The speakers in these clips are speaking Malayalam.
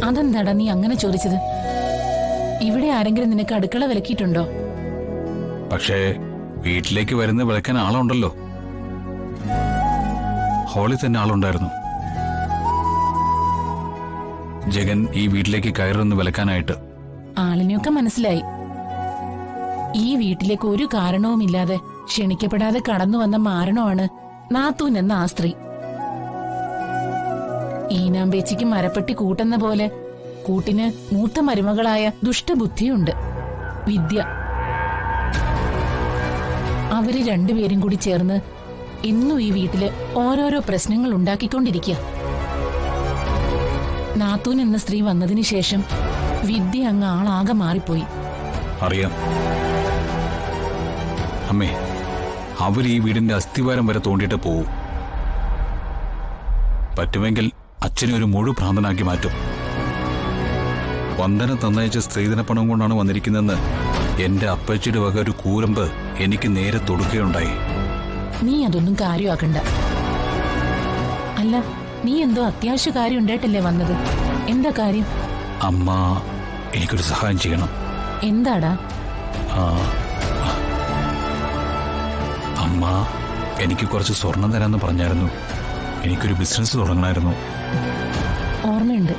അതെന്താടാ നീ അങ്ങനെ ചോദിച്ചത്? ഇവിടെ ആരെങ്കിലും നിനക്ക് അടുക്കള വിലക്കിയിട്ടുണ്ടോ? പക്ഷേ വീട്ടിലേക്ക് വരുന്ന വിളക്കാൻ ആളുണ്ടല്ലോ. ഹാളിൽ തന്നെ ആളുണ്ടായിരുന്നു. ജഗൻ ഈ വീട്ടിലേക്ക് കയറുന്ന വിലക്കാനായിട്ട്. ആളിനെയൊക്കെ മനസ്സിലായി. ഈ വീട്ടിലേക്ക് ഒരു കാരണവുമില്ലാതെ ക്ഷണിക്കപ്പെടാതെ കടന്നു വന്ന മാരണമാണ് നാത്തൂൻ എന്ന ആ സ്ത്രീ. ഈനാമ്പേച്ചിക്ക് മരപ്പെട്ടി കൂട്ടെന്ന പോലെ കൂട്ടിന് മൂത്ത മരുമകളായ ദുഷ്ടബുദ്ധിയുണ്ട്, വിദ്യ. അവര് രണ്ടുപേരും കൂടി ചേർന്ന് ഇന്നും ഈ വീട്ടില് ഓരോരോ പ്രശ്നങ്ങൾ ഉണ്ടാക്കിക്കൊണ്ടിരിക്കുക. നാത്തൂൻ എന്ന സ്ത്രീ വന്നതിന് ശേഷം വിദ്യ അങ്ങ് ആളാകെ മാറിപ്പോയി. അറിയാം അമ്മേ, അവർ ഈ വീടിന്റെ അസ്ഥിവാരം വരെ തോണ്ടിയിട്ട് പോവും. പറ്റുമെങ്കിൽ അച്ഛനെ ഒരു മുഴു ഭ്രാന്തനാക്കി മാറ്റും. വന്ദന തന്നയച്ച സ്ത്രീധന പണം കൊണ്ടാണ് വന്നിരിക്കുന്നതെന്ന് എന്റെ അപ്പച്ചിയുടെ വക ഒരു കൂരമ്പ് എനിക്ക് നേരെ തൊടുകയുണ്ടായി. നീ അതൊന്നും കാര്യമാക്കണ്ട. അല്ല, നീ എന്തോ അത്യാവശ്യ കാര്യം ഉണ്ടായിട്ടല്ലേ വന്നത്? എന്താ കാര്യം? അമ്മ, എനിക്കൊരു സഹായം ചെയ്യണം. എന്താടാ? അമ്മ എനിക്ക് കുറച്ച് സ്വർണം തരാമെന്ന് പറഞ്ഞായിരുന്നു. എനിക്കൊരു ബിസിനസ് തുടങ്ങണമായിരുന്നു. ഓർമ്മയുണ്ട്.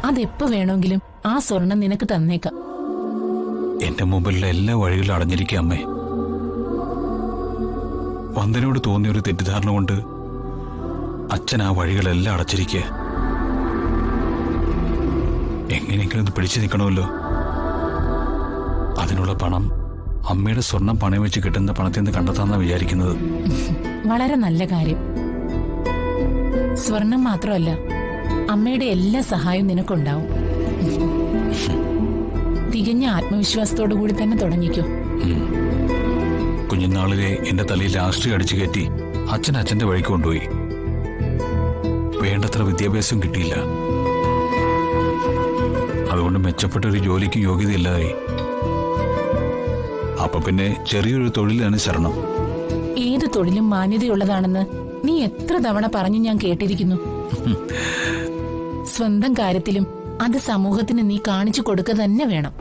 അതെപ്പോ വേണമെങ്കിലും ആ സ്വർണം നിനക്ക് തന്നേക്കാം. എന്റെ മുമ്പിലുള്ള എല്ലാ വഴികളും അടഞ്ഞിരിക്കുക അമ്മേ. വന്ദനോട് തോന്നിയൊരു തെറ്റിദ്ധാരണ കൊണ്ട് അച്ഛൻ ആ വഴികളെല്ലാം അടച്ചിരിക്കുക. എങ്ങനെയെങ്കിലും ഒന്ന് പിടിച്ചു നിൽക്കണമല്ലോ. അതിനുള്ള പണം അമ്മയുടെ സ്വർണം പണയം വെച്ച് കിട്ടുന്ന പണത്തിൽ നിന്ന് കണ്ടെത്താന്നാ വിചാരിക്കുന്നത്. വളരെ നല്ല കാര്യം. സ്വർണം മാത്രമല്ല, അമ്മയുടെ എല്ലാ സഹായവും നിനക്കുണ്ടാവും. തികഞ്ഞ ആത്മവിശ്വാസത്തോടു കൂടി തന്നെ തുടങ്ങിക്കോ. കുഞ്ഞുനാളിലെ എന്റെ തലയിൽ രാഷ്ട്രീയം അടിച്ചു കയറ്റി അച്ഛൻ അച്ഛന്റെ വഴിക്ക് കൊണ്ടുപോയി. വേണ്ടത്ര വിദ്യാഭ്യാസം കിട്ടിയില്ല. അതുകൊണ്ട് മെച്ചപ്പെട്ട ഒരു ജോലിക്ക് യോഗ്യതയില്ലാതായി. അപ്പൊ പിന്നെ ചെറിയൊരു തൊഴിലാണ് ശരണം. ഏത് തൊഴിലും മാന്യതയുള്ളതാണെന്ന് നീ എത്ര തവണ പറഞ്ഞു ഞാൻ കേട്ടിരിക്കുന്നു. സ്വന്തം കാര്യത്തിലും അത് സമൂഹത്തിന് നീ കാണിച്ചു കൊടുക്കുക തന്നെ വേണം.